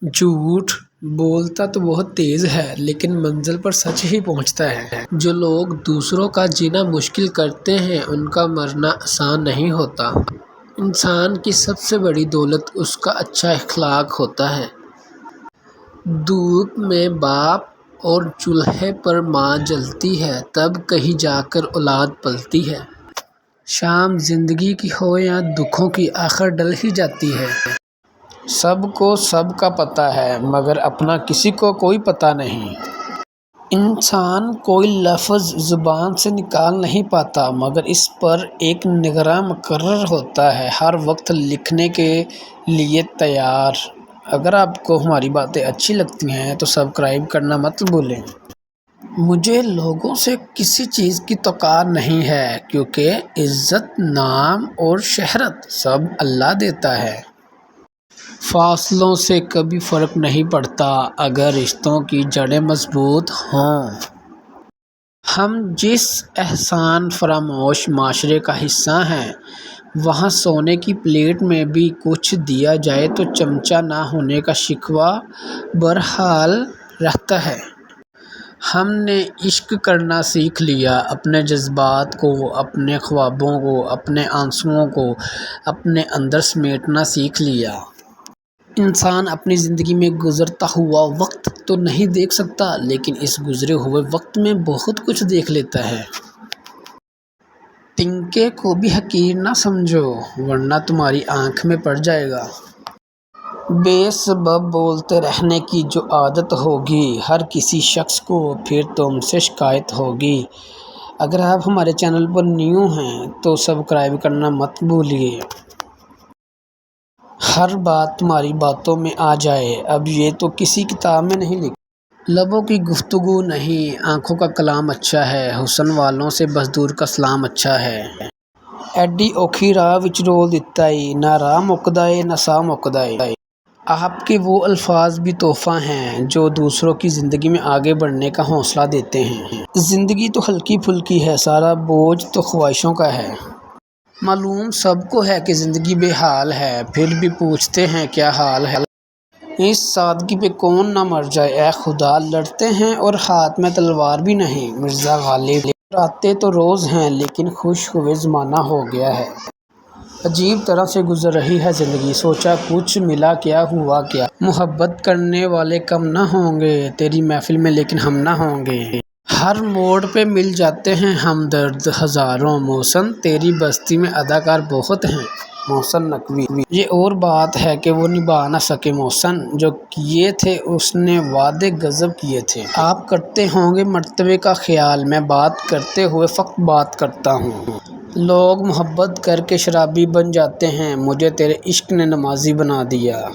جھوٹ بولتا تو بہت تیز ہے لیکن منزل پر سچ ہی پہنچتا ہے۔ جو لوگ دوسروں کا جینا مشکل کرتے ہیں ان کا مرنا آسان نہیں ہوتا۔ انسان کی سب سے بڑی دولت اس کا اچھا اخلاق ہوتا ہے۔ دھوپ میں باپ اور چولہے پر ماں جلتی ہے تب کہیں جا کر اولاد پلتی ہے۔ شام زندگی کی ہو یا دکھوں کی آخر ڈل ہی جاتی ہے۔ سب کو سب کا پتہ ہے مگر اپنا کسی کو کوئی پتہ نہیں۔ انسان کوئی لفظ زبان سے نکال نہیں پاتا مگر اس پر ایک نگراں مقرر ہوتا ہے، ہر وقت لکھنے کے لیے تیار۔ اگر آپ کو ہماری باتیں اچھی لگتی ہیں تو سبسکرائب کرنا مت بھولیں۔ مجھے لوگوں سے کسی چیز کی توقع نہیں ہے کیونکہ عزت، نام اور شہرت سب اللہ دیتا ہے۔ فاصلوں سے کبھی فرق نہیں پڑتا اگر رشتوں کی جڑیں مضبوط ہوں۔ ہم جس احسان فراموش معاشرے کا حصہ ہیں وہاں سونے کی پلیٹ میں بھی کچھ دیا جائے تو چمچہ نہ ہونے کا شکوہ بہرحال رہتا ہے۔ ہم نے عشق کرنا سیکھ لیا، اپنے جذبات کو، اپنے خوابوں کو، اپنے آنسوؤں کو اپنے اندر سمیٹنا سیکھ لیا۔ انسان اپنی زندگی میں گزرتا ہوا وقت تو نہیں دیکھ سکتا لیکن اس گزرے ہوئے وقت میں بہت کچھ دیکھ لیتا ہے۔ تنکے کو بھی حقیر نہ سمجھو ورنہ تمہاری آنکھ میں پڑ جائے گا۔ بے سبب بولتے رہنے کی جو عادت ہوگی ہر کسی شخص کو پھر تم سے شکایت ہوگی۔ اگر آپ ہمارے چینل پر نیو ہیں تو سبسکرائب کرنا مت بھولیے۔ ہر بات تمہاری باتوں میں آ جائے اب یہ تو کسی کتاب میں نہیں لکھا۔ لبوں کی گفتگو نہیں آنکھوں کا کلام اچھا ہے، حسن والوں سے بس دور کا سلام اچھا ہے۔ ایڈی اوکھی راہ وچ رول دتا ای، نہ راہ مکدا اے نہ ساہ مکدا اے۔ آپ کے وہ الفاظ بھی تحفہ ہیں جو دوسروں کی زندگی میں آگے بڑھنے کا حوصلہ دیتے ہیں۔ زندگی تو ہلکی پھلکی ہے، سارا بوجھ تو خواہشوں کا ہے۔ معلوم سب کو ہے کہ زندگی بے حال ہے پھر بھی پوچھتے ہیں کیا حال ہے۔ اس سادگی پہ کون نہ مر جائے اے خدا، لڑتے ہیں اور ہاتھ میں تلوار بھی نہیں۔ مرزا غالب۔ راتیں تو روز ہیں لیکن خوش ہوئے زمانہ ہو گیا ہے۔ عجیب طرح سے گزر رہی ہے زندگی، سوچا کچھ ملا کیا ہوا کیا۔ محبت کرنے والے کم نہ ہوں گے تیری محفل میں لیکن ہم نہ ہوں گے۔ ہر موڑ پہ مل جاتے ہیں ہمدرد ہزاروں، محسن تیری بستی میں اداکار بہت ہیں۔ محسن نقوی۔ یہ اور بات ہے کہ وہ نبھا نہ سکے محسن، جو کیے تھے اس نے وعدے غضب کیے تھے۔ آپ کرتے ہوں گے مرتبے کا خیال، میں بات کرتے ہوئے فقط بات کرتا ہوں۔ لوگ محبت کر کے شرابی بن جاتے ہیں، مجھے تیرے عشق نے نمازی بنا دیا۔